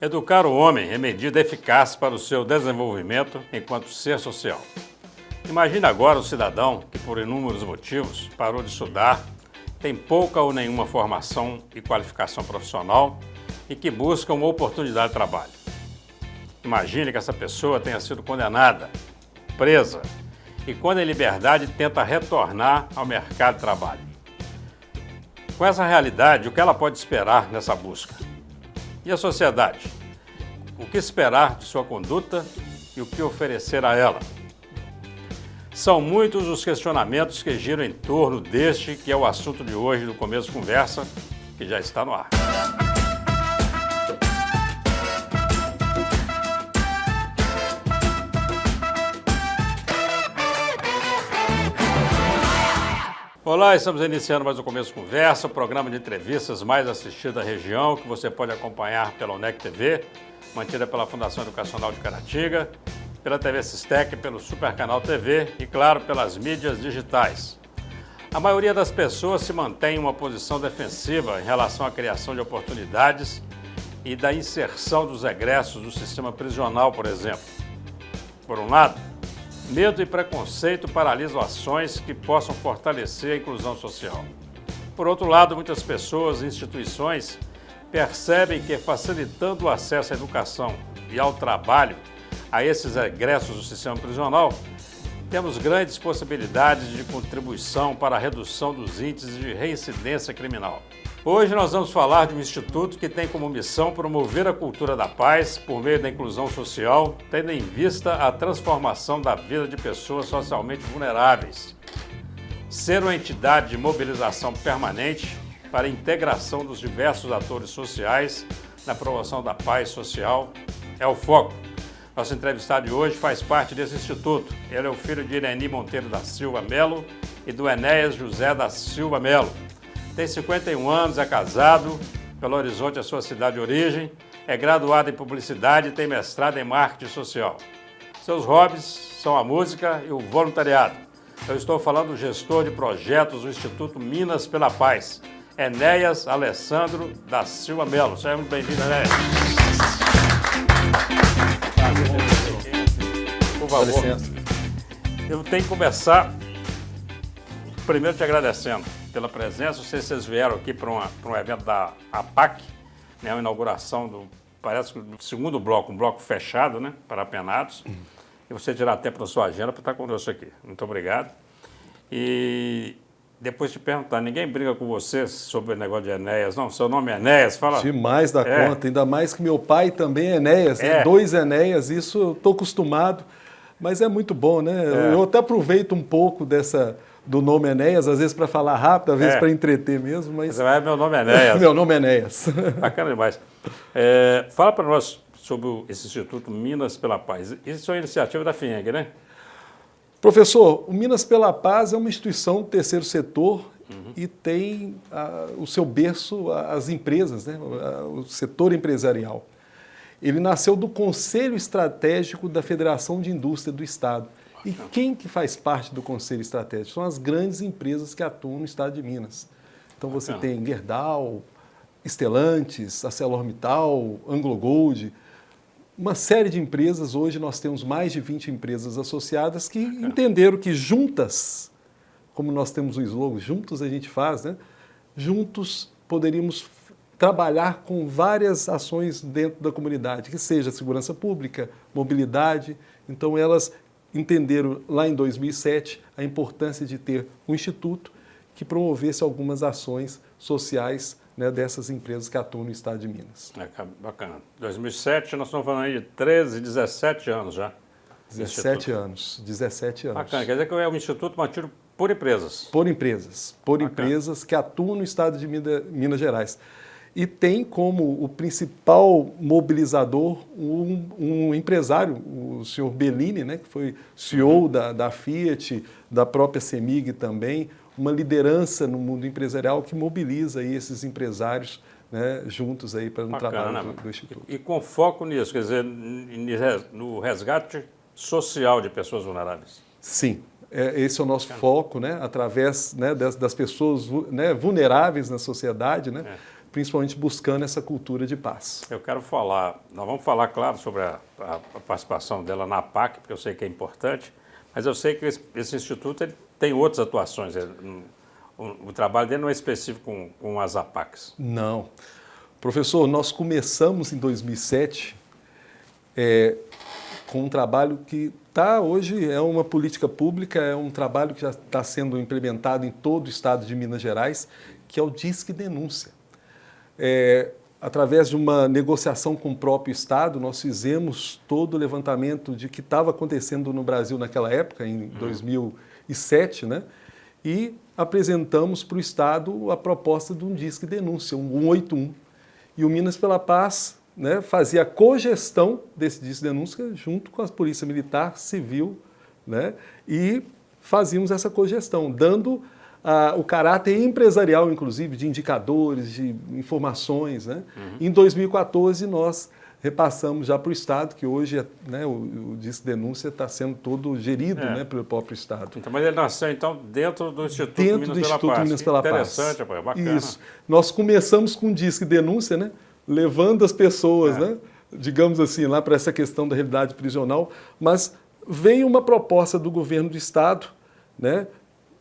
Educar o homem é medida eficaz para o seu desenvolvimento enquanto ser social. Imagine agora o cidadão que, por inúmeros motivos, parou de estudar, tem pouca ou nenhuma formação e qualificação profissional e que busca uma oportunidade de trabalho. Imagine que essa pessoa tenha sido condenada, presa e, quando em liberdade, tenta retornar ao mercado de trabalho. Com essa realidade, o que ela pode esperar nessa busca? E a sociedade? O que esperar de sua conduta e o que oferecer a ela? São muitos os questionamentos que giram em torno deste que é o assunto de hoje do Começo Conversa, que já está no ar. Olá, estamos iniciando mais um Começo Conversa, o programa de entrevistas mais assistido da região, que você pode acompanhar pela UNEC TV, mantida pela Fundação Educacional de Caratinga, pela TV Sistec, pelo Super Canal TV e, claro, pelas mídias digitais. A maioria das pessoas se mantém em uma posição defensiva em relação à criação de oportunidades e da inserção dos egressos do sistema prisional, por exemplo. Por um lado, medo e preconceito paralisam ações que possam fortalecer a inclusão social. Por outro lado, muitas pessoas e instituições percebem que, facilitando o acesso à educação e ao trabalho a esses egressos do sistema prisional, temos grandes possibilidades de contribuição para a redução dos índices de reincidência criminal. Hoje nós vamos falar de um instituto que tem como missão promover a cultura da paz por meio da inclusão social, tendo em vista a transformação da vida de pessoas socialmente vulneráveis. Ser uma entidade de mobilização permanente para a integração dos diversos atores sociais na promoção da paz social é o foco. Nosso entrevistado de hoje faz parte desse instituto. Ele é o filho de Ireni Monteiro da Silva Melo e do Enéas José da Silva Melo. Tem 51 anos, é casado, Belo Horizonte é a sua cidade de origem, é graduado em publicidade e tem mestrado em marketing social. Seus hobbies são a música e o voluntariado. Eu estou falando do gestor de projetos do Instituto Minas pela Paz, Enéas Alessandro da Silva Melo. Seja muito bem-vindo, Enéas. Por favor. Dá licença. Eu tenho que começar primeiro te agradecendo pela presença. Não sei se vocês vieram aqui para um evento da APAC, né, uma inauguração parece que do segundo bloco, um bloco fechado, né, para apenados. E você tirar tempo da sua agenda para estar conosco aqui. Muito obrigado. E depois te perguntar, ninguém briga com você sobre o negócio de Enéas? Não, seu nome é Enéas? Fala. Demais da conta, ainda mais que meu pai também é Enéas, né? 2 Enéas, isso eu estou acostumado, mas é muito bom, né? Eu até aproveito um pouco do nome Enéas, às vezes para falar rápido, às vezes para entreter mesmo, mas... Meu nome é Enéas. Meu nome é Enéas. Bacana demais. Fala para nós sobre esse Instituto Minas pela Paz. Isso é uma iniciativa da FIENG, né? Professor, o Minas pela Paz é uma instituição do terceiro setor e tem o seu berço as empresas, né? O setor empresarial. Ele nasceu do Conselho Estratégico da Federação de Indústria do Estado. E quem que faz parte do Conselho Estratégico? São as grandes empresas que atuam no Estado de Minas. Então você tem Gerdau, Stellantis, ArcelorMittal, AngloGold, uma série de empresas. Hoje nós temos mais de 20 empresas associadas que entenderam que juntas, como nós temos o slogan, juntos a gente faz, né? Juntos poderíamos trabalhar com várias ações dentro da comunidade, que seja segurança pública, mobilidade. Então elas entenderam lá em 2007 a importância de ter um instituto que promovesse algumas ações sociais, né, dessas empresas que atuam no estado de Minas. Bacana. 2007, nós estamos falando aí de 13, 17 anos já. 17 anos. Bacana, quer dizer que é um instituto mantido por empresas. Por empresas que atuam no estado de Minas Gerais. E tem como o principal mobilizador um empresário, o senhor Bellini, né, que foi CEO da Fiat, da própria CEMIG também, uma liderança no mundo empresarial que mobiliza aí esses empresários, né, juntos aí para um trabalho do Instituto. E com foco nisso, quer dizer, no resgate social de pessoas vulneráveis. Sim. Esse é o nosso foco, né, através, né, das pessoas, né, vulneráveis na sociedade, né, principalmente buscando essa cultura de paz. Eu quero falar, nós vamos falar, claro, sobre a participação dela na APAC, porque eu sei que é importante, mas eu sei que esse instituto ele tem outras atuações. O trabalho dele não é específico com as APACs. Não. Professor, nós começamos em 2007 com um trabalho que hoje é uma política pública, é um trabalho que já está sendo implementado em todo o estado de Minas Gerais, que é o Disque Denúncia. Através de uma negociação com o próprio estado, nós fizemos todo o levantamento de que estava acontecendo no Brasil naquela época, em 2007, né? E apresentamos para o estado a proposta de um Disque Denúncia, um 181. E o Minas pela Paz, né, fazia a cogestão desse Disque Denúncia junto com a Polícia Militar, Civil, né, e fazíamos essa cogestão, dando o caráter empresarial, inclusive, de indicadores, de informações. Né? Em 2014, nós repassamos já para o Estado, que hoje né, o Disque Denúncia está sendo todo gerido né, pelo próprio Estado. Então, mas ele nasceu, então, dentro do Instituto Minas pela Paz. Interessante, apoio, bacana. Isso. Nós começamos com o Disque Denúncia, né, levando as pessoas, né, digamos assim, lá para essa questão da realidade prisional, mas veio uma proposta do governo do Estado, né,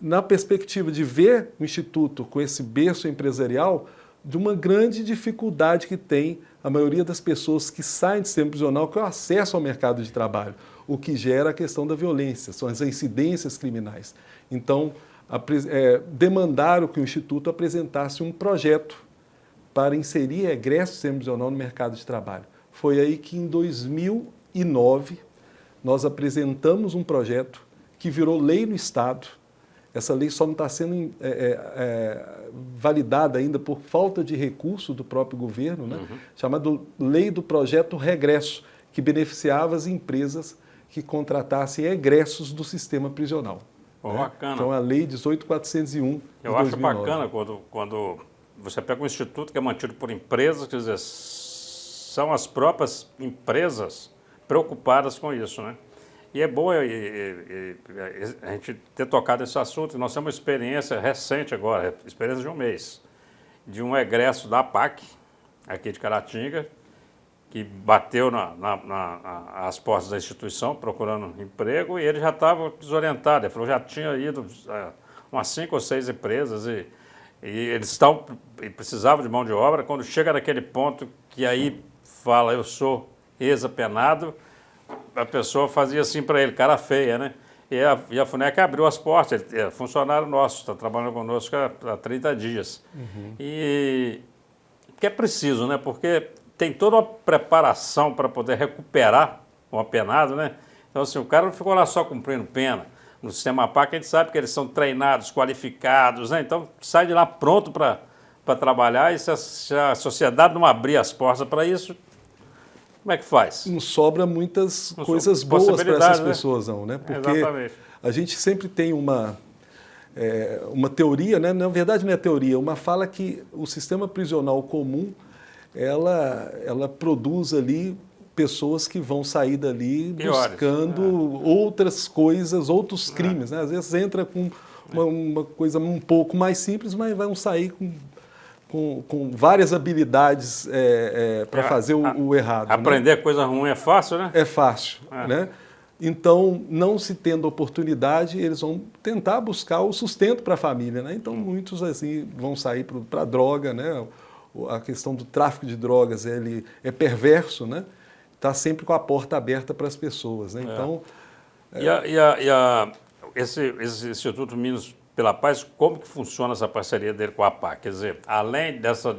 na perspectiva de ver o Instituto com esse berço empresarial, de uma grande dificuldade que tem a maioria das pessoas que saem do sistema prisional, que é o acesso ao mercado de trabalho, o que gera a questão da violência, são as incidências criminais. Então, demandaram que o Instituto apresentasse um projeto para inserir egresso do sistema prisional no mercado de trabalho. Foi aí que, em 2009, nós apresentamos um projeto que virou lei no Estado. Essa lei só não está sendo validada ainda por falta de recurso do próprio governo, né? Chamado Lei do Projeto Regresso, que beneficiava as empresas que contratassem egressos do sistema prisional. Pô, né? Bacana. Então, a Lei 18.401 Eu acho bacana quando você pega um instituto que é mantido por empresas, quer dizer, são as próprias empresas preocupadas com isso, né? E é bom a gente ter tocado esse assunto. Nós temos uma experiência recente agora, experiência de um mês, de um egresso da APAC, aqui de Caratinga, que bateu às portas da instituição procurando emprego e ele já estava desorientado. Ele falou que já tinha ido a umas 5 ou 6 empresas e eles precisavam de mão de obra. Quando chega naquele ponto que aí fala, eu sou ex-apenado, a pessoa fazia assim para ele, cara feia, né? E a FUNEC abriu as portas, ele é funcionário nosso, está trabalhando conosco há 30 dias. E que é preciso, né? Porque tem toda uma preparação para poder recuperar um apenado, né? Então, assim, o cara não ficou lá só cumprindo pena. No sistema APAC, a gente sabe que eles são treinados, qualificados, né? Então, sai de lá pronto para trabalhar e se a sociedade não abrir as portas para isso, como é que faz? Não sobra muitas coisas boas para essas pessoas, não, né? Porque exatamente. A gente sempre tem uma teoria, né? Na verdade não é teoria, uma fala que o sistema prisional comum, ela produz ali pessoas que vão sair dali buscando outras coisas, outros crimes, né? Às vezes entra com uma coisa um pouco mais simples, mas vão sair com várias habilidades para fazer o errado. Aprender coisa ruim é fácil, né? É fácil, né? Então, não se tendo oportunidade, eles vão tentar buscar o sustento para a família, né? Então, muitos assim vão sair para a droga, né? A questão do tráfico de drogas, ele é perverso, né? Está sempre com a porta aberta para as pessoas, né? Então... Esse Instituto Minas pela Paz, como que funciona essa parceria dele com a APAC? Quer dizer, além dessa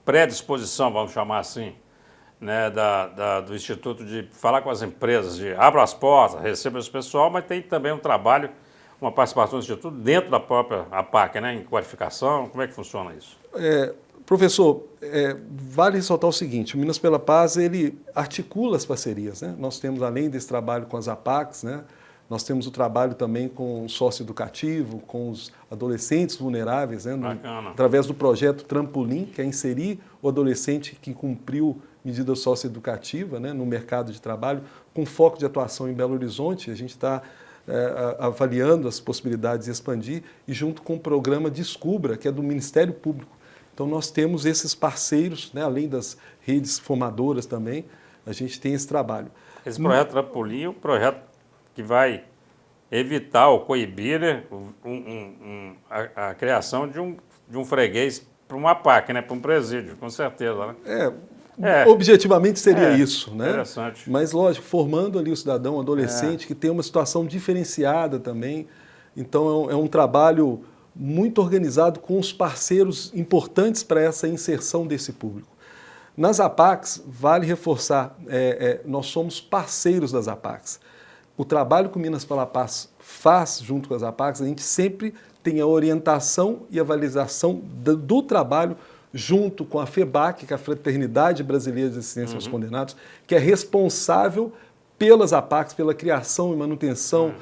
predisposição, vamos chamar assim, né, do Instituto de falar com as empresas, de abra as portas, receba esse pessoal, mas tem também um trabalho, uma participação do Instituto dentro da própria APAC, né, em qualificação. Como é que funciona isso? Professor, vale ressaltar o seguinte, o Minas pela Paz, ele articula as parcerias, né? Nós temos, além desse trabalho com as APACs, né, nós temos o trabalho também com o sócio-educativo, com os adolescentes vulneráveis, né, através do projeto Trampolim, que é inserir o adolescente que cumpriu medida socioeducativa, né, no mercado de trabalho, com foco de atuação em Belo Horizonte. A gente está avaliando as possibilidades de expandir e junto com o programa Descubra, que é do Ministério Público, Então nós temos esses parceiros, né, além das redes formadoras também, a gente tem esse trabalho. Esse projeto Trampolim é um projeto que vai evitar ou coibir, né, a criação de um freguês para uma PAC, né, para um presídio, com certeza. Né? Objetivamente seria isso, né? Interessante. Mas, lógico, formando ali o cidadão, o adolescente, que tem uma situação diferenciada também. Então, é um trabalho muito organizado com os parceiros importantes para essa inserção desse público. Nas APACs, vale reforçar, nós somos parceiros das APACs. O trabalho que o Minas pela Paz faz junto com as APACs, a gente sempre tem a orientação e a validação do trabalho junto com a FEBAC, que é a Fraternidade Brasileira de Assistência aos Condenados, que é responsável pelas APACs, pela criação e manutenção,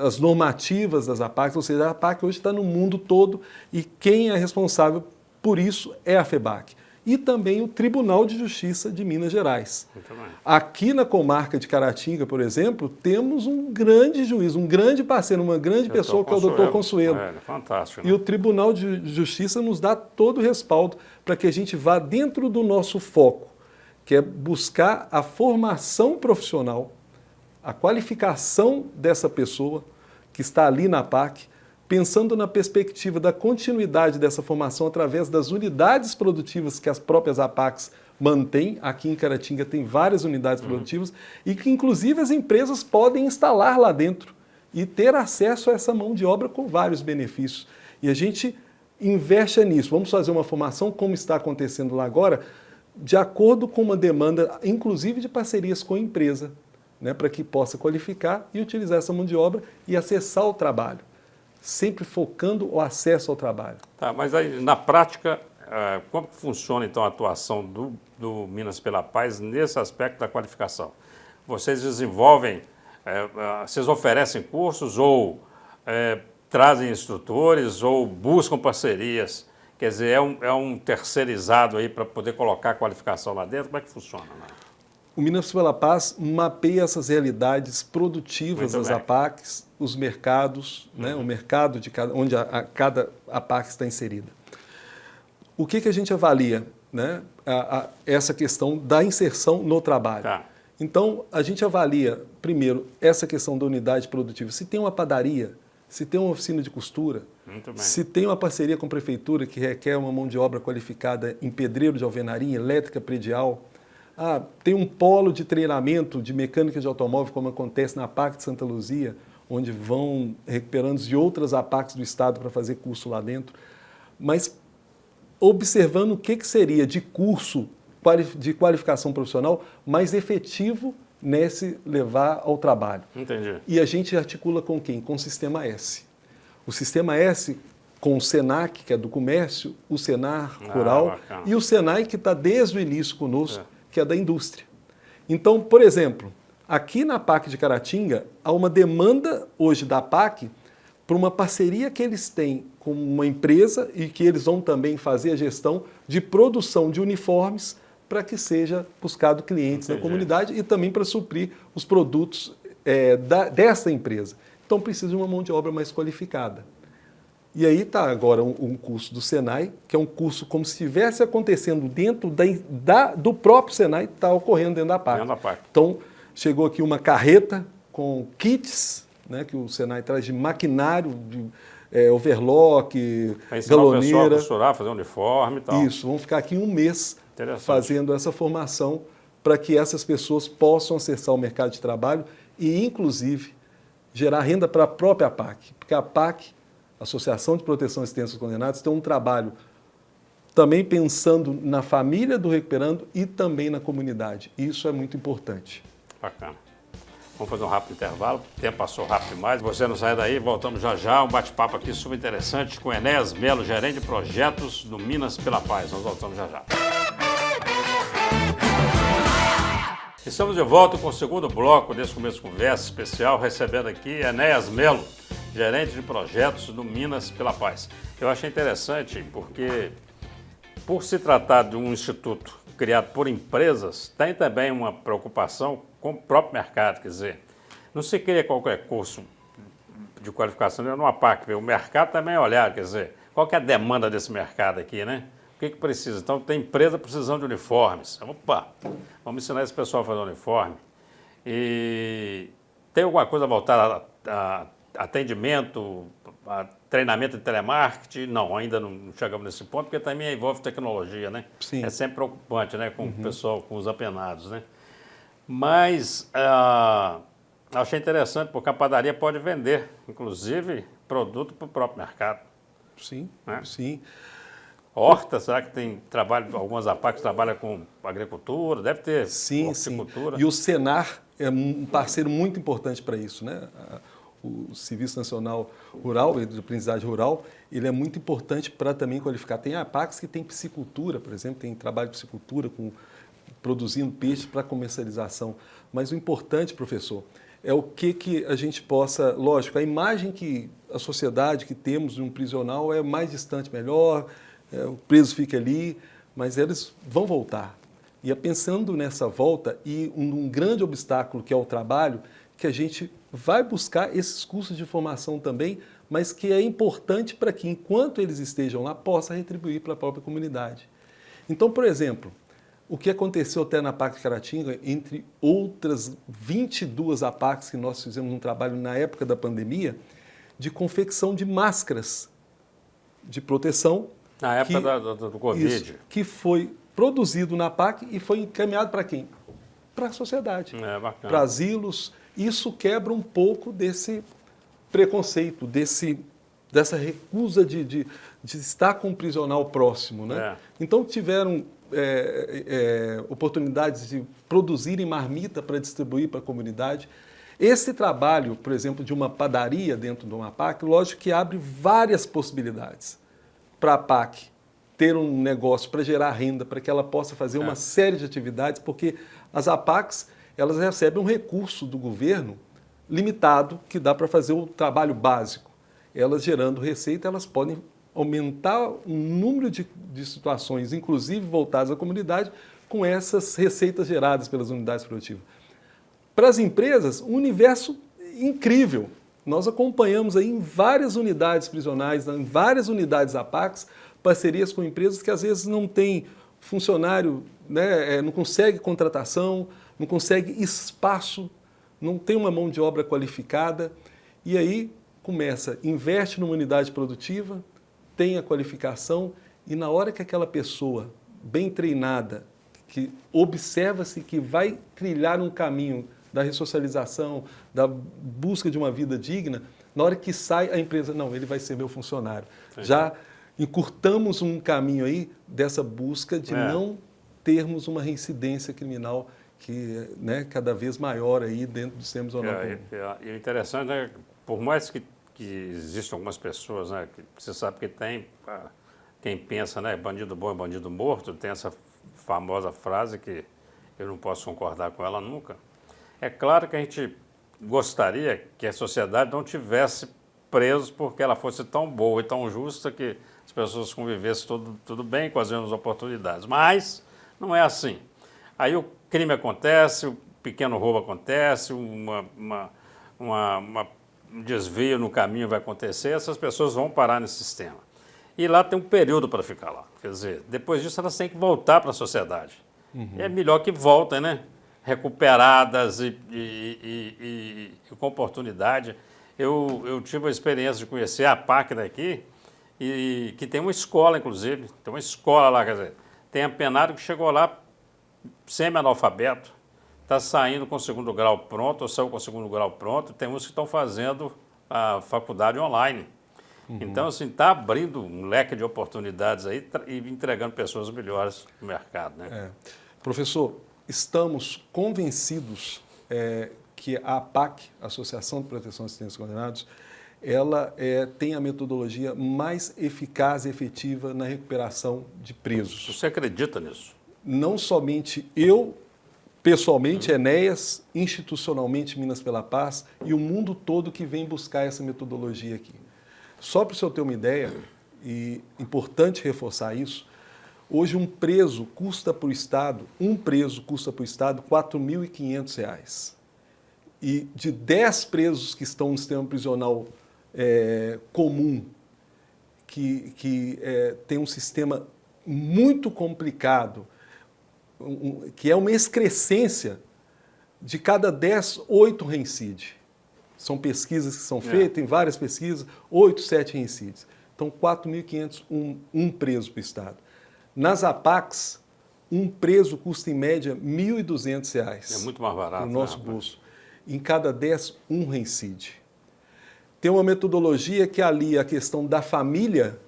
as normativas das APACs, ou seja, a APAC hoje está no mundo todo e quem é responsável por isso é a FEBAC. E também o Tribunal de Justiça de Minas Gerais. Aqui na comarca de Caratinga, por exemplo, temos um grande juiz, um grande parceiro, uma grande pessoa que é o Dr. Consuelo. Fantástico. Né? E o Tribunal de Justiça nos dá todo o respaldo para que a gente vá dentro do nosso foco, que é buscar a formação profissional, a qualificação dessa pessoa que está ali na PAC, pensando na perspectiva da continuidade dessa formação através das unidades produtivas que as próprias APACs mantêm. Aqui em Caratinga tem várias unidades produtivas e que inclusive as empresas podem instalar lá dentro e ter acesso a essa mão de obra com vários benefícios. E a gente investe nisso. Vamos fazer uma formação, como está acontecendo lá agora, de acordo com uma demanda, inclusive de parcerias com a empresa, né, para que possa qualificar e utilizar essa mão de obra e acessar o trabalho. Sempre focando o acesso ao trabalho. Tá, mas aí, na prática, como funciona então a atuação do Minas pela Paz nesse aspecto da qualificação? Vocês desenvolvem, vocês oferecem cursos ou trazem instrutores ou buscam parcerias? Quer dizer, é um terceirizado aí para poder colocar a qualificação lá dentro? Como é que funciona? Né? O Minas pela Paz mapeia essas realidades produtivas das APACs, os mercados, né, o mercado de onde cada APAC está inserida. O que a gente avalia? Né, essa questão da inserção no trabalho. Tá. Então, a gente avalia, primeiro, essa questão da unidade produtiva. Se tem uma padaria, se tem uma oficina de costura, se tem uma parceria com a prefeitura que requer uma mão de obra qualificada em pedreiro de alvenaria, elétrica predial, tem um polo de treinamento de mecânica de automóvel, como acontece na APAC de Santa Luzia, onde vão recuperandos de outras APACs do estado para fazer curso lá dentro. Mas observando o que seria de curso de qualificação profissional mais efetivo nesse levar ao trabalho. Entendi. E a gente articula com quem? Com o Sistema S. O Sistema S com o SENAC, que é do comércio, o Senar Rural, e o Senai, que está desde o início conosco, que é da indústria. Então, por exemplo, aqui na PAC de Caratinga, há uma demanda hoje da PAC para uma parceria que eles têm com uma empresa e que eles vão também fazer a gestão de produção de uniformes para que seja buscado clientes na comunidade e também para suprir os produtos dessa empresa. Então, precisa de uma mão de obra mais qualificada. E aí está agora um curso do Senai, que é um curso como se estivesse acontecendo dentro do próprio Senai, está ocorrendo dentro da PAC. Então, chegou aqui uma carreta com kits, né, que o Senai traz de maquinário, de overlock, galoneira. A costurar, fazer uniforme e tal. Isso, vão ficar aqui um mês fazendo essa formação para que essas pessoas possam acessar o mercado de trabalho e, inclusive, gerar renda para a própria PAC. Porque a PAC, Associação de Proteção e Assistência aos Condenados, tem um trabalho também pensando na família do recuperando e também na comunidade. Isso é muito importante. Bacana. Vamos fazer um rápido intervalo, o tempo passou rápido demais. Você não sai daí, voltamos já já, um bate-papo aqui super interessante com Enéas Melo, gerente de projetos do Minas pela Paz. Nós voltamos já já. Estamos de volta com o segundo bloco desse começo de conversa especial, recebendo aqui Enéas Melo, gerente de projetos do Minas pela Paz. Eu achei interessante porque, por se tratar de um instituto criado por empresas, tem também uma preocupação com o próprio mercado, quer dizer, não se cria qualquer curso de qualificação numa PAC, o mercado também é olhado, quer dizer, qual que é a demanda desse mercado aqui, né? que precisa? Então, tem empresa precisando de uniformes. Opa, vamos ensinar esse pessoal a fazer uniforme. E tem alguma coisa voltada a atendimento, a treinamento de telemarketing? Não, ainda não chegamos nesse ponto, porque também envolve tecnologia, né? Sim. É sempre preocupante, né, com o pessoal, com os apenados, né? Mas achei interessante, porque a padaria pode vender, inclusive, produto para o próprio mercado. Sim, Né? sim. Horta, será que tem trabalho, algumas APACs trabalham com agricultura, deve ter Sim, horticultura. sim. E o Senar é um parceiro muito importante para isso, né? O Serviço Nacional Rural, de Aprendizagem Rural, ele é muito importante para também qualificar. Tem APACs que tem piscicultura, por exemplo, tem trabalho de piscicultura, produzindo peixes para comercialização. Mas o importante, professor, é o que a gente possa... Lógico, a imagem que a sociedade que temos de um prisional é mais distante, melhor, o preso fica ali, mas eles vão voltar. E é pensando nessa volta e um grande obstáculo que é o trabalho, que a gente vai buscar esses cursos de formação também, mas que é importante para que, enquanto eles estejam lá, possa retribuir para a própria comunidade. Então, por exemplo, o que aconteceu até na APAC de Caratinga, entre outras 22 APACs que nós fizemos um trabalho na época da pandemia, de confecção de máscaras de proteção. Na época do Covid. Isso, que foi produzido na APAC e foi encaminhado para quem? Para a sociedade, para asilos. Isso quebra um pouco desse preconceito, dessa recusa de estar com um prisional próximo. Né? Então tiveram oportunidades de produzirem marmita para distribuir para a comunidade. Esse trabalho, por exemplo, de uma padaria dentro de uma APAC, lógico que abre várias possibilidades para a APAC ter um negócio para gerar renda, para que ela possa fazer uma série de atividades, porque as APACs, elas recebem um recurso do governo limitado, que dá para fazer o trabalho básico. Elas gerando receita, elas podem aumentar o número de situações, inclusive voltadas à comunidade, com essas receitas geradas pelas unidades produtivas. Para as empresas, um universo incrível. Nós acompanhamos aí em várias unidades prisionais, em várias unidades APACs, parcerias com empresas que às vezes não têm funcionário, né, não consegue contratação, não consegue espaço, não tem uma mão de obra qualificada, e aí começa, investe numa unidade produtiva, tem a qualificação, e na hora que aquela pessoa bem treinada, que observa-se que vai trilhar um caminho da ressocialização, da busca de uma vida digna, na hora que sai a empresa, não, ele vai ser meu funcionário. Entendi. Já encurtamos um caminho aí dessa busca de não termos uma reincidência criminal que é cada vez maior aí dentro do sistema zonal comum. E o interessante, né, por mais que existam algumas pessoas, né, que você sabe que tem, quem pensa, né, bandido bom é bandido morto, tem essa famosa frase que eu não posso concordar com ela nunca. É claro que a gente gostaria que a sociedade não tivesse preso porque ela fosse tão boa e tão justa que as pessoas convivessem tudo bem com as mesmas oportunidades. Mas não é assim. Aí o crime acontece, o pequeno roubo acontece, um desvio no caminho vai acontecer, essas pessoas vão parar nesse sistema. E lá tem um período para ficar lá. Quer dizer, depois disso elas têm que voltar para a sociedade. É melhor que voltem, né? Recuperadas e com oportunidade. Eu tive a experiência de conhecer a APAC daqui, que tem uma escola, inclusive, tem uma escola lá, quer dizer, tem apenado que chegou lá semi-analfabeto, está saindo com o segundo grau pronto, ou saiu com o segundo grau pronto, tem uns que estão fazendo a faculdade online. Então, assim, está abrindo um leque de oportunidades aí e entregando pessoas melhores no mercado, né? Professor, estamos convencidos que a APAC, Associação de Proteção e Assistência aos Condenados, ela tem a metodologia mais eficaz e efetiva na recuperação de presos. Você acredita nisso? Não somente eu, pessoalmente, Enéas, institucionalmente Minas pela Paz e o mundo todo que vem buscar essa metodologia aqui. Só para o senhor ter uma ideia, e importante reforçar isso, hoje um preso custa para o Estado R$ 4.500. E de 10 presos que estão no sistema prisional comum, que tem um sistema muito complicado, que é uma excrescência de cada 10, 8 reincide. São pesquisas que são feitas, tem várias pesquisas, 8, 7 reincides. Então, 4.500, um preso para o Estado. Nas APACs, um preso custa em média R$ 1.200. É muito mais barato. No nosso bolso. Em cada 10, um reincide. Tem uma metodologia que alia a questão da família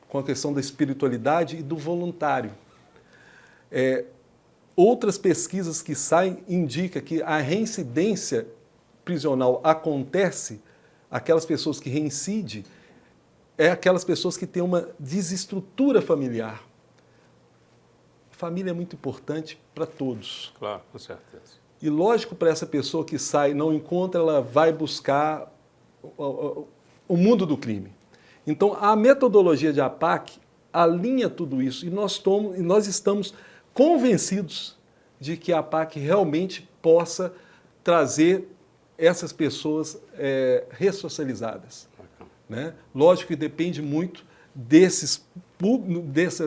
com a questão da espiritualidade e do voluntário. Outras pesquisas que saem indicam que a reincidência prisional acontece, aquelas pessoas que reincidem, aquelas pessoas que têm uma desestrutura familiar. Família é muito importante para todos. Claro, com certeza. E lógico, para essa pessoa que sai, não encontra, ela vai buscar o mundo do crime. Então, a metodologia de APAC alinha tudo isso e nós estamos convencidos de que a APAC realmente possa trazer essas pessoas ressocializadas. Né? Lógico que depende muito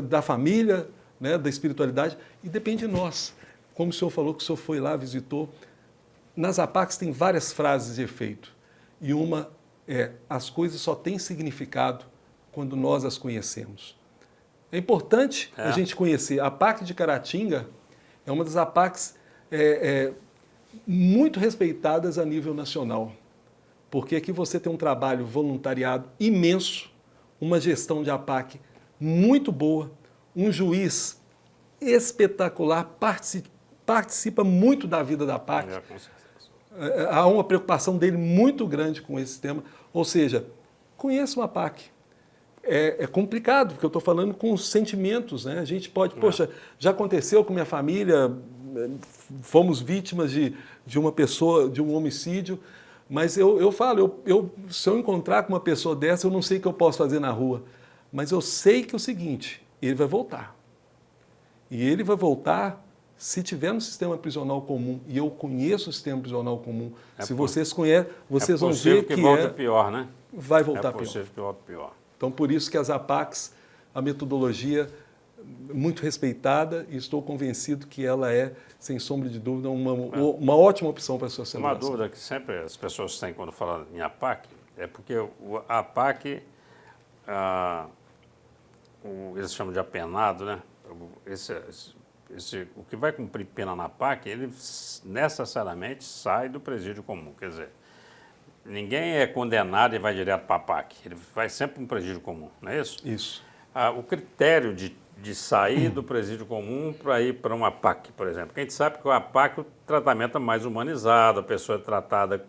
da família, né, da espiritualidade, e depende de nós. Como o senhor falou que o senhor foi lá, visitou, nas APACs tem várias frases de efeito. E uma é: as coisas só têm significado quando nós as conhecemos. É importante a gente conhecer. A APAC de Caratinga é uma das APACs muito respeitadas a nível nacional. Porque aqui você tem um trabalho voluntariado imenso, uma gestão de APAC muito boa, um juiz espetacular, participa muito da vida da APAC. Com certeza. Há uma preocupação dele muito grande com esse tema. Ou seja, conheça uma APAC. É complicado, porque eu estou falando com os sentimentos, né? A gente pode, poxa, já aconteceu com minha família, fomos vítimas de uma pessoa, de um homicídio, mas eu falo, se eu encontrar com uma pessoa dessa, eu não sei o que eu posso fazer na rua, mas eu sei que é o seguinte: ele vai voltar. E ele vai voltar se tiver no sistema prisional comum, e eu conheço o sistema prisional comum. Se vocês conhecem, vocês vão ver que volta pior, né? Vai voltar pior. É possível que volte pior. Então, por isso que as APACs, a metodologia muito respeitada, e estou convencido que ela é, sem sombra de dúvida, uma ótima opção para a sociedade. Uma dúvida que sempre as pessoas têm quando falam em APAC é porque a APAC, eles chamam de apenado, né? O que vai cumprir pena na APAC, ele necessariamente sai do presídio comum. Quer dizer, ninguém é condenado e vai direto para a APAC. Ele vai sempre para um presídio comum, não é isso? Isso. O critério de sair do presídio comum para ir para uma APAC, por exemplo. Porque a gente sabe que a APAC, o tratamento é mais humanizado, a pessoa é tratada,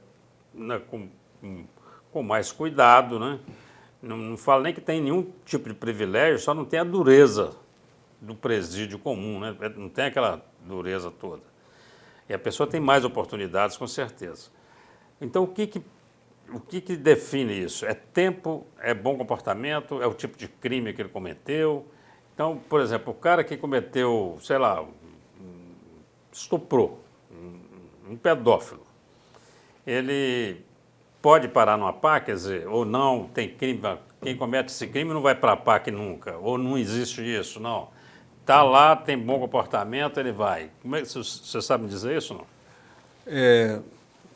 né, com mais cuidado, né? Não falo nem que tem nenhum tipo de privilégio, só não tem a dureza do presídio comum, né? Não tem aquela dureza toda. E a pessoa tem mais oportunidades, com certeza. Então, o que define isso? É tempo, é bom comportamento, é o tipo de crime que ele cometeu? Então, por exemplo, o cara que cometeu, sei lá, estuprou, um pedófilo, ele pode parar numa APAC, quer dizer, ou não, tem crime, quem comete esse crime não vai para a APAC nunca, ou não existe isso, não. Está lá, tem bom comportamento, ele vai. Como é que você sabe me dizer isso, não?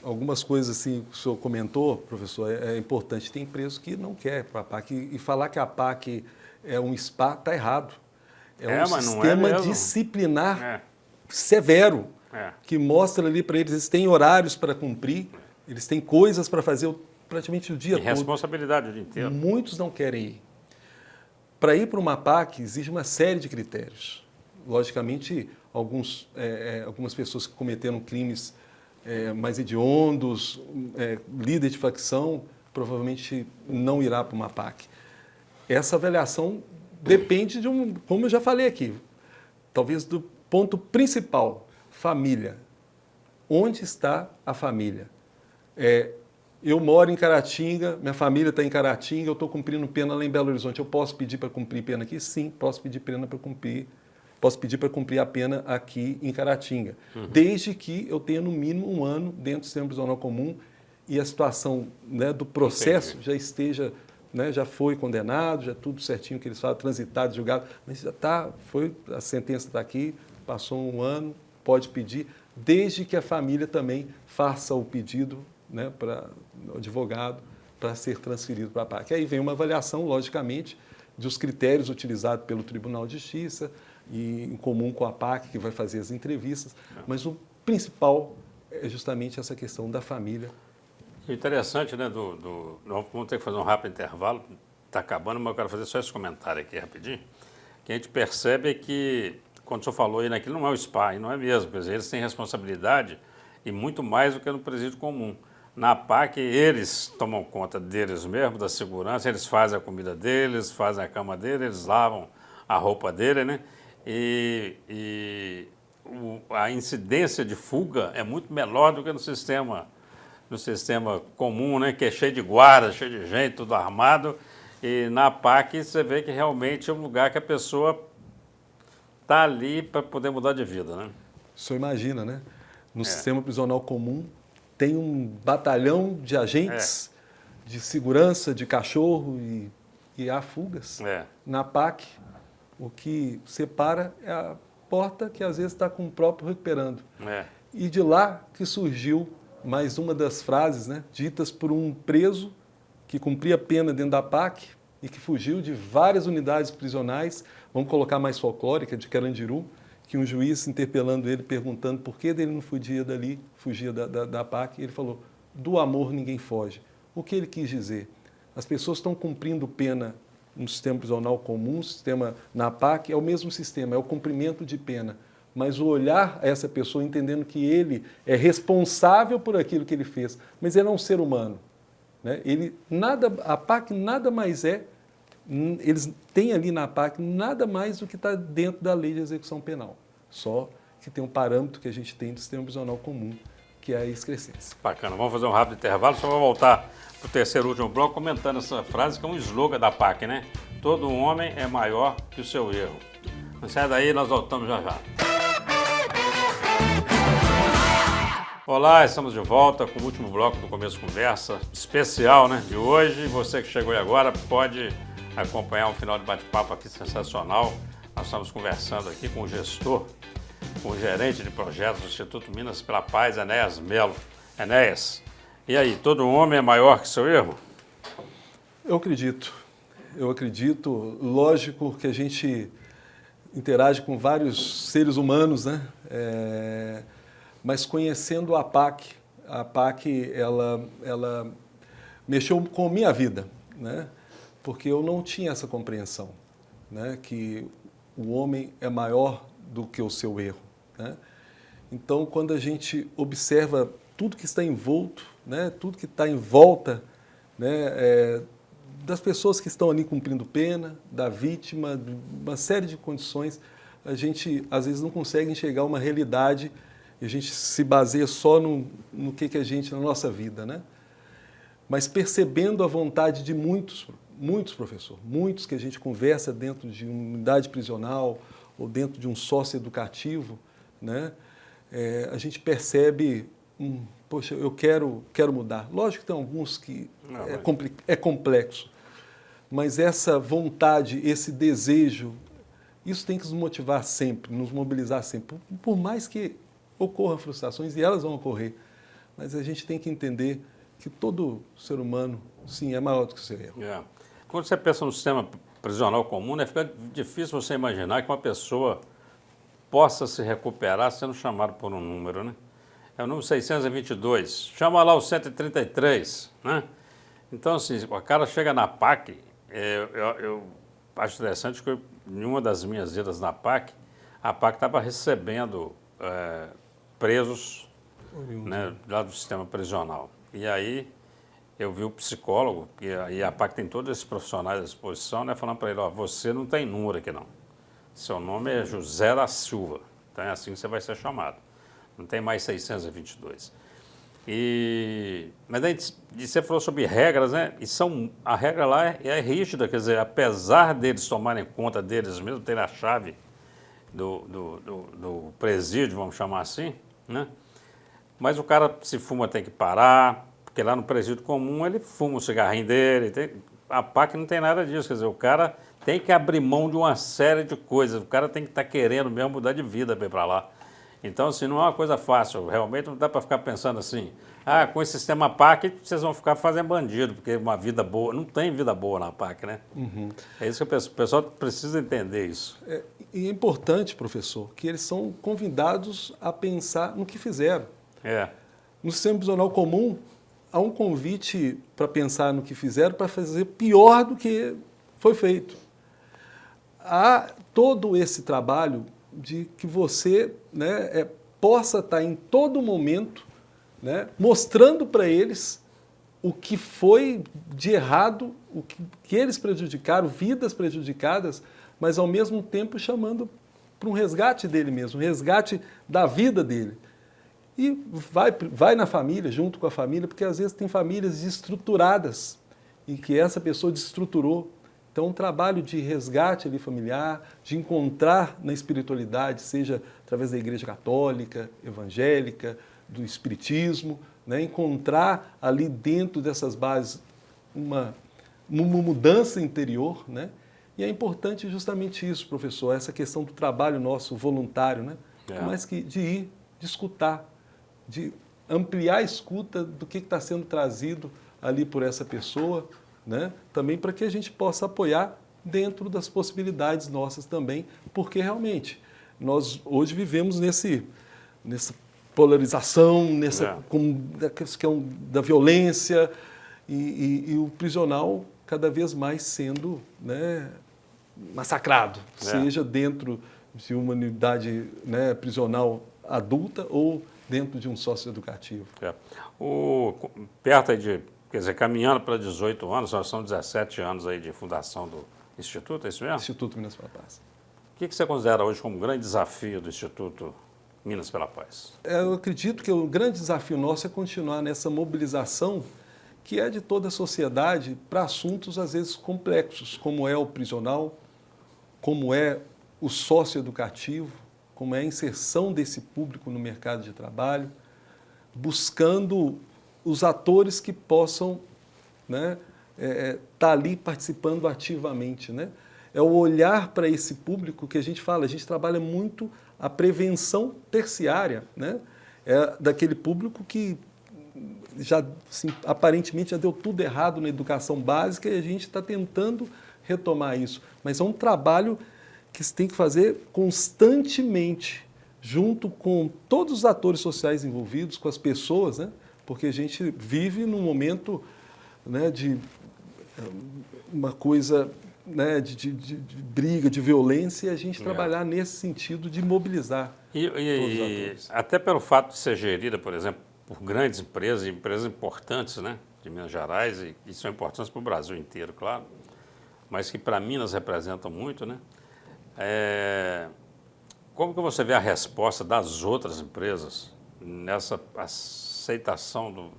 Algumas coisas assim que o senhor comentou, professor, é importante. Tem preso que não quer para a APAC. E falar que a APAC é um SPA está errado. É um sistema disciplinar severo, que mostra ali para eles têm horários para cumprir, eles têm coisas para fazer praticamente o dia todo. Responsabilidade o dia inteiro. Muitos não querem ir. Para ir para uma APAC exige uma série de critérios. Logicamente, algumas pessoas que cometeram crimes mais hediondos, líder de facção, provavelmente não irá para uma APAC. Essa avaliação depende como eu já falei aqui, talvez do ponto principal, família. Onde está a família? Eu moro em Caratinga, minha família está em Caratinga, eu estou cumprindo pena lá em Belo Horizonte. Eu posso pedir para cumprir pena aqui? Sim, posso pedir pena para cumprir. Posso pedir para cumprir a pena aqui em Caratinga, desde que eu tenha no mínimo 1 ano dentro do sistema prisional comum e a situação, né, do processo já esteja né, já foi condenado, já tudo certinho que eles falam, transitado, julgado, mas já está, a sentença está aqui, passou um ano, pode pedir, desde que a família também faça o pedido, né, para o advogado para ser transferido para a PAC. Aí vem uma avaliação, logicamente, dos critérios utilizados pelo Tribunal de Justiça e em comum com a PAC, que vai fazer as entrevistas, mas o principal é justamente essa questão da família. Interessante, né? Nós vamos ter que fazer um rápido intervalo, está acabando, mas eu quero fazer só esse comentário aqui rapidinho. O que a gente percebe é que, quando o senhor falou aí naquilo, não é o SPA, não é mesmo, quer dizer, eles têm responsabilidade e muito mais do que no presídio comum. Na PAC, eles tomam conta deles mesmos, da segurança, eles fazem a comida deles, fazem a cama deles, eles lavam a roupa dele, né? A incidência de fuga é muito menor do que no sistema comum, né? Que é cheio de guarda, cheio de gente, tudo armado. E na PAC você vê que realmente é um lugar que a pessoa está ali para poder mudar de vida, né? O senhor imagina, né? No sistema prisional comum, tem um batalhão de agentes de segurança, de cachorro e há fugas. Na PAC, o que separa é a porta que às vezes está com o próprio recuperando. E de lá que surgiu mais uma das frases, né, ditas por um preso que cumpria pena dentro da PAC e que fugiu de várias unidades prisionais, vamos colocar mais folclórica, de Carandiru, que um juiz interpelando ele, perguntando por que ele não fugia dali, fugia da PAC, e ele falou, do amor ninguém foge. O que ele quis dizer? As pessoas estão cumprindo pena no sistema prisional comum, o sistema na PAC, é o mesmo sistema, é o cumprimento de pena. Mas o olhar a essa pessoa entendendo que ele é responsável por aquilo que ele fez, mas ele é um ser humano. Né? A PAC nada mais é, eles têm ali na PAC nada mais do que está dentro da lei de execução penal. Só que tem um parâmetro que a gente tem do sistema prisional comum, que é a excrescência. Bacana, vamos fazer um rápido intervalo, só vou voltar para o terceiro e último bloco comentando essa frase que é um slogan da PAC, né? Todo homem é maior que o seu erro. Não sai daí, nós voltamos já já. Olá, estamos de volta com o último bloco do Começo Conversa, especial, né, de hoje. Você que chegou aí agora pode acompanhar um final de bate-papo aqui sensacional. Nós estamos conversando aqui com o gestor, com o gerente de projetos do Instituto Minas pela Paz, Enéas Melo. Enéas, e aí, todo homem é maior que seu erro? Eu acredito, lógico que a gente interage com vários seres humanos, né? Mas conhecendo a PAC ela mexeu com a minha vida, né? Porque eu não tinha essa compreensão, né? Que o homem é maior do que o seu erro, né? Então, quando a gente observa tudo que está envolto, né? Tudo que está em volta, né? Das pessoas que estão ali cumprindo pena, da vítima, de uma série de condições, a gente às vezes não consegue enxergar uma realidade e a gente se baseia só no que a gente, na nossa vida, né? Mas percebendo a vontade de muitos professores, muitos que a gente conversa dentro de uma unidade prisional ou dentro de um sócio educativo, né? A gente percebe, poxa, eu quero mudar. Lógico que tem alguns que é complexo, mas essa vontade, esse desejo, isso tem que nos motivar sempre, nos mobilizar sempre. Por mais que ocorram frustrações, e elas vão ocorrer, mas a gente tem que entender que todo ser humano, sim, é maior do que o seu erro. Quando você pensa no sistema prisional comum, né, fica difícil você imaginar que uma pessoa possa se recuperar sendo chamado por um número, né? É o número 622, chama lá o 133, né? Então, assim, o cara chega na PAC, eu acho interessante que em uma das minhas idas na PAC, a PAC estava recebendo presos, né, lá do sistema prisional. E aí eu vi o psicólogo, e a PAC tem todos esses profissionais à disposição, né, falando para ele, ó, você não tem número aqui não. Seu nome é José da Silva, então é assim que você vai ser chamado. Não tem mais 622. Mas aí você falou sobre regras, né? E a regra lá é rígida, quer dizer, apesar deles tomarem conta deles mesmo, terem a chave do presídio, vamos chamar assim, né? Mas o cara, se fuma, tem que parar, porque lá no presídio comum ele fuma o cigarrinho dele, a PAC não tem nada disso, quer dizer, o cara tem que abrir mão de uma série de coisas, o cara tem que estar querendo mesmo mudar de vida para ir para lá. Então, assim, não é uma coisa fácil, realmente não dá para ficar pensando assim, com esse sistema PAC vocês vão ficar fazendo bandido, porque uma vida boa, não tem vida boa na PAC, né? É isso que o pessoal precisa entender isso. E é importante, professor, que eles são convidados a pensar no que fizeram. No sistema prisional comum, há um convite para pensar no que fizeram, para fazer pior do que foi feito. Há todo esse trabalho de que você, né, possa estar em todo momento, né, mostrando para eles o que foi de errado, o que eles prejudicaram, vidas prejudicadas, mas ao mesmo tempo chamando para um resgate dele mesmo, um resgate da vida dele. E vai na família, junto com a família, porque às vezes tem famílias desestruturadas e que essa pessoa desestruturou. Então, um trabalho de resgate ali familiar, de encontrar na espiritualidade, seja através da Igreja Católica, evangélica, do Espiritismo, né? Encontrar ali dentro dessas bases uma mudança interior, né? E é importante justamente isso, professor, essa questão do trabalho nosso voluntário, né? Mas que de ir, de escutar, de ampliar a escuta do que está sendo trazido ali por essa pessoa, né? Também para que a gente possa apoiar dentro das possibilidades nossas também, porque realmente nós hoje vivemos nessa polarização, nessa questão da violência e o prisional cada vez mais sendo, né, massacrado, seja dentro de uma unidade, né, prisional adulta ou dentro de um socioeducativo. Perto de, quer dizer, caminhando para 18 anos, nós são 17 anos aí de fundação do Instituto, é isso mesmo? Instituto Minas pela Paz. O que você considera hoje como um grande desafio do Instituto Minas pela Paz? Eu acredito que o grande desafio nosso é continuar nessa mobilização que é de toda a sociedade para assuntos às vezes complexos, como é o prisional, como é o socioeducativo, como é a inserção desse público no mercado de trabalho, buscando os atores que possam, né, tá ali participando ativamente, né? É o olhar para esse público que a gente fala, a gente trabalha muito a prevenção terciária, né? É daquele público que já, assim, aparentemente já deu tudo errado na educação básica e a gente está tentando retomar isso. Mas é um trabalho que se tem que fazer constantemente, junto com todos os atores sociais envolvidos, com as pessoas, né? Porque a gente vive num momento, né, de uma coisa, né, de briga, de violência, e a gente trabalhar nesse sentido de mobilizar todos os atores. Até pelo fato de ser gerida, por exemplo, por grandes empresas, empresas importantes, né, de Minas Gerais, e são importantes para o Brasil inteiro, claro, mas que para Minas representam muito, né? Como que você vê a resposta das outras empresas nessa aceitação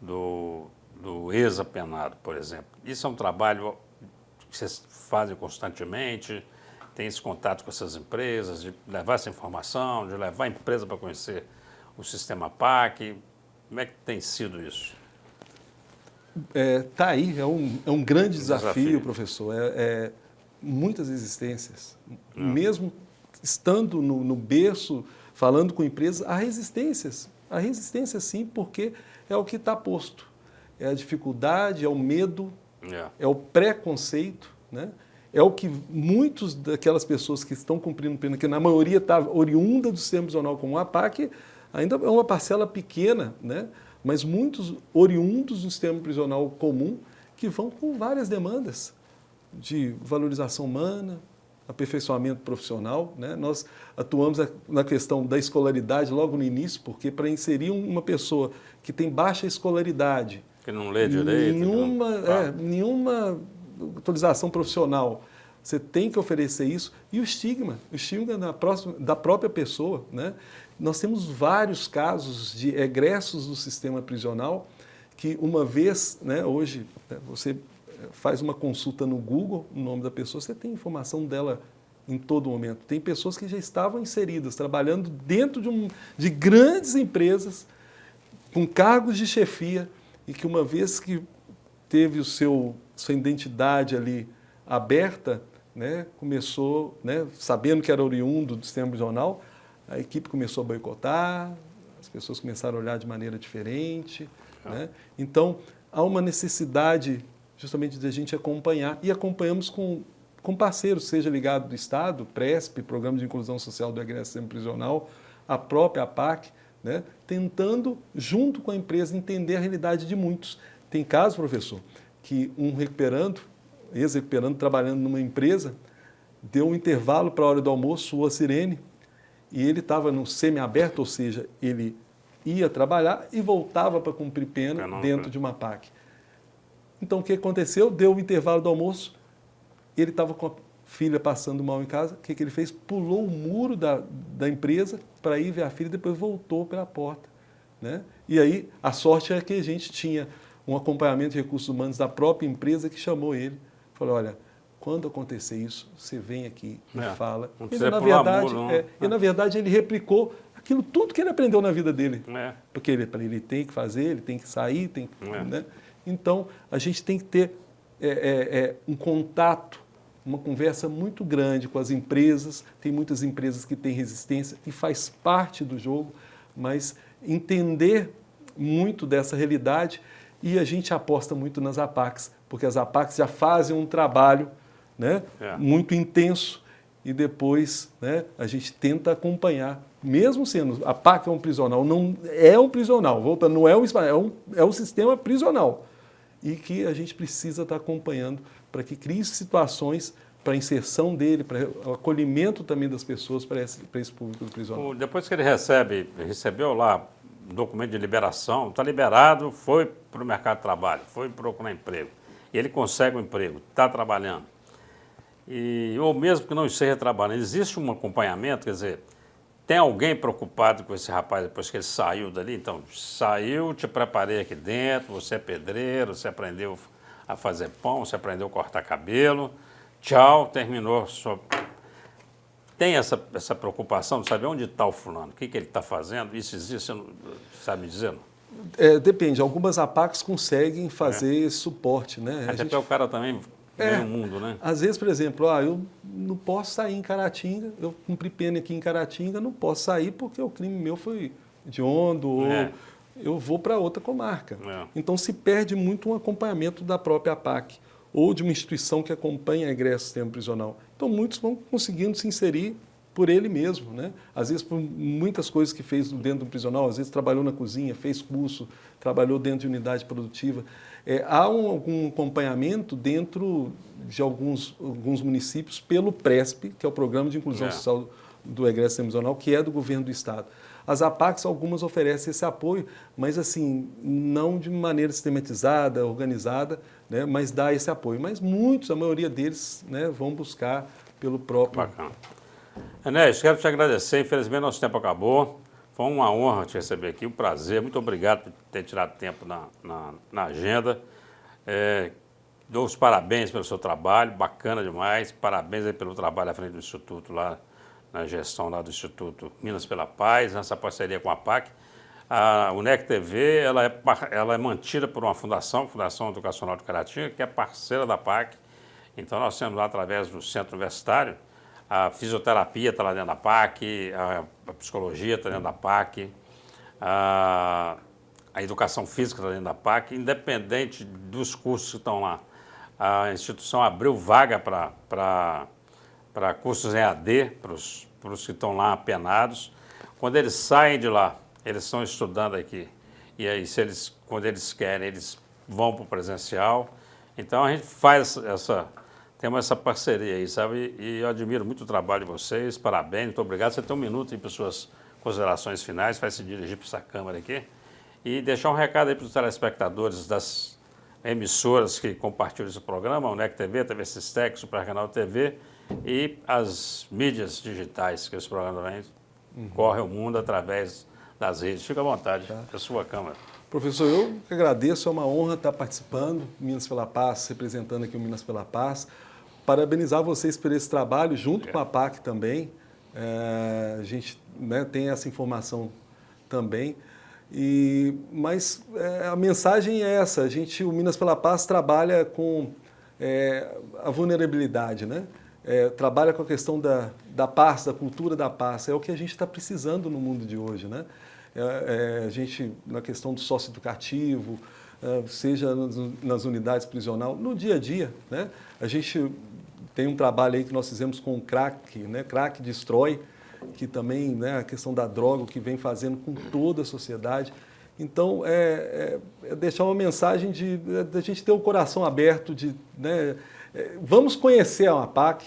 do ex-apenado, por exemplo? Isso é um trabalho que vocês fazem constantemente, tem esse contato com essas empresas, de levar essa informação, de levar a empresa para conhecer o sistema PAC. Como é que tem sido isso? Tá aí, é um grande desafio, professor. Muitas existências. Mesmo estando no berço, falando com empresas, há resistências. Há resistência, sim, porque é o que está posto. É a dificuldade, é o medo, é o preconceito, né? É o que muitos daquelas pessoas que estão cumprindo pena, que na maioria está oriunda do sistema prisional comum, a PAC ainda é uma parcela pequena, né? Mas muitos oriundos do sistema prisional comum que vão com várias demandas de valorização humana, aperfeiçoamento profissional, né? Nós atuamos na questão da escolaridade logo no início, porque para inserir uma pessoa que tem baixa escolaridade, que não lê direito, nenhuma atualização profissional, você tem que oferecer isso. E o estigma da própria pessoa, né? Nós temos vários casos de egressos do sistema prisional que uma vez, né, hoje, você faz uma consulta no Google, o nome da pessoa, você tem informação dela em todo momento. Tem pessoas que já estavam inseridas, trabalhando dentro de grandes empresas, com cargos de chefia, e que uma vez que teve o seu sua identidade ali aberta, né, começou, né, sabendo que era oriundo do sistema prisional, a equipe começou a boicotar, as pessoas começaram a olhar de maneira diferente. Né? Então, há uma necessidade justamente de a gente acompanhar, e acompanhamos com parceiros, seja ligado do Estado, PRESP, Programa de Inclusão Social do Egresso Sistema Prisional, a própria APAC, né, tentando, junto com a empresa, entender a realidade de muitos. Tem casos, professor, que um ex-recuperando, trabalhando numa empresa, deu um intervalo para a hora do almoço, soou a sirene, e ele estava no semi-aberto, ou seja, ele ia trabalhar e voltava para cumprir pena dentro de uma APAC. Então, o que aconteceu? Deu o intervalo do almoço, ele estava com a filha passando mal em casa, o que ele fez? Pulou o muro da empresa para ir ver a filha e depois voltou pela porta. Né? E aí, a sorte é que a gente tinha um acompanhamento de recursos humanos da própria empresa que chamou ele, falou, olha, quando acontecer isso, você vem aqui e fala. E, na verdade, ele replicou aquilo tudo que ele aprendeu na vida dele. Porque ele tem que fazer, ele tem que sair, né? Então, a gente tem que ter um contato, uma conversa muito grande com as empresas. Tem muitas empresas que têm resistência e faz parte do jogo, mas entender muito dessa realidade, e a gente aposta muito nas APACs, porque as APACs já fazem um trabalho, né, muito intenso, e depois, né, a gente tenta acompanhar, mesmo sendo, a APAC é um prisional, não é um prisional, voltando, não é um sistema prisional, e que a gente precisa estar acompanhando para que crie situações para a inserção dele, para o acolhimento também das pessoas para esse público do prisional. Depois que ele recebeu lá um documento de liberação, está liberado, foi para o mercado de trabalho, foi procurar emprego, e ele consegue um emprego, está trabalhando, ou mesmo que não esteja trabalhando, existe um acompanhamento, quer dizer, tem alguém preocupado com esse rapaz depois que ele saiu dali? Então, saiu, te preparei aqui dentro, você é pedreiro, você aprendeu a fazer pão, você aprendeu a cortar cabelo, tchau, terminou. Tem essa preocupação de saber onde está o fulano, o que ele está fazendo? Isso existe, você não sabe me dizer? Depende, algumas APACs conseguem fazer esse suporte. Né? Até porque o cara também ganha o mundo, né? Às vezes, por exemplo, eu não posso sair em Caratinga, eu cumpri pena aqui em Caratinga, não posso sair porque o crime meu foi hediondo, ou eu vou para outra comarca. Então se perde muito um acompanhamento da própria APAC, ou de uma instituição que acompanha a egresso do sistema prisional. Então muitos vão conseguindo se inserir por ele mesmo, né? Às vezes por muitas coisas que fez dentro do prisional, às vezes trabalhou na cozinha, fez curso, trabalhou dentro de unidade produtiva. Há algum acompanhamento dentro de alguns municípios pelo PRESP, que é o Programa de Inclusão Social do Egresso do sistema prisional, que é do governo do Estado. As APACs, algumas oferecem esse apoio, mas assim, não de maneira sistematizada, organizada, né, mas dá esse apoio. Mas muitos, a maioria deles, né, vão buscar pelo próprio... Bacana. Enéas, quero te agradecer, infelizmente nosso tempo acabou. Foi uma honra te receber aqui, um prazer. Muito obrigado por ter tirado tempo na agenda. Dou os parabéns pelo seu trabalho, bacana demais. Parabéns aí pelo trabalho à frente do Instituto, lá na gestão lá do Instituto Minas pela Paz, nessa parceria com a APAC. A UNEC TV ela é mantida por uma fundação, Fundação Educacional de Caratinga, que é parceira da APAC. Então nós temos lá, através do Centro Universitário, a fisioterapia está lá dentro da PAC, a psicologia está dentro da PAC, a educação física está dentro da PAC, independente dos cursos que estão lá. A instituição abriu vaga para cursos EAD, para os que estão lá apenados. Quando eles saem de lá, eles estão estudando aqui. E aí, quando eles querem, eles vão para o presencial. Então, a gente faz temos essa parceria aí, sabe? E eu admiro muito o trabalho de vocês, parabéns, muito obrigado. Você tem um minuto aí para suas considerações finais, vai se dirigir para essa câmera aqui. E deixar um recado aí para os telespectadores das emissoras que compartilham esse programa, a UNEC TV, TV Sistec, Super Canal TV e as mídias digitais, que esse programa também corre o mundo através das redes. Fica à vontade, é a sua câmera. Professor, eu que agradeço, é uma honra estar participando, Minas pela Paz, representando aqui o Minas pela Paz. Parabenizar vocês por esse trabalho, junto com a PAC também. A gente, né, tem essa informação também. Mas a mensagem é essa, o Minas pela Paz trabalha com a vulnerabilidade, né? Trabalha com a questão da paz, da cultura da paz. É o que a gente está precisando no mundo de hoje, né? A gente, na questão do socioeducativo, seja nas unidades prisionais, no dia a dia, né? A gente tem um trabalho aí que nós fizemos com o CRAC, né? CRAC Destrói, que também, né, a questão da droga, o que vem fazendo com toda a sociedade. Então, deixar uma mensagem de a gente ter o coração aberto, né, vamos conhecer a APAC,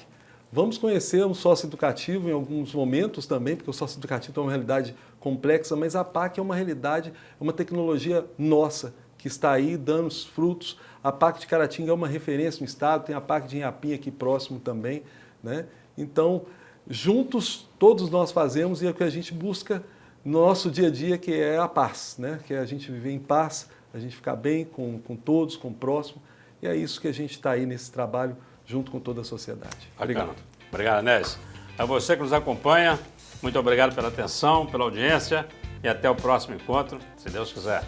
vamos conhecer o socioeducativo em alguns momentos também, porque o socioeducativo é uma realidade complexa, mas a APAC é uma realidade, é uma tecnologia nossa, que está aí dando os frutos. A APAC de Caratinga é uma referência no estado, tem a APAC de Inhapim aqui próximo também, né? Então, juntos, todos nós fazemos e é o que a gente busca no nosso dia a dia, que é a paz, né? Que é a gente viver em paz, a gente ficar bem com todos, com o próximo. E é isso que a gente está aí nesse trabalho, junto com toda a sociedade. Obrigado. Obrigado, Nézio. A você que nos acompanha, muito obrigado pela atenção, pela audiência e até o próximo encontro, se Deus quiser.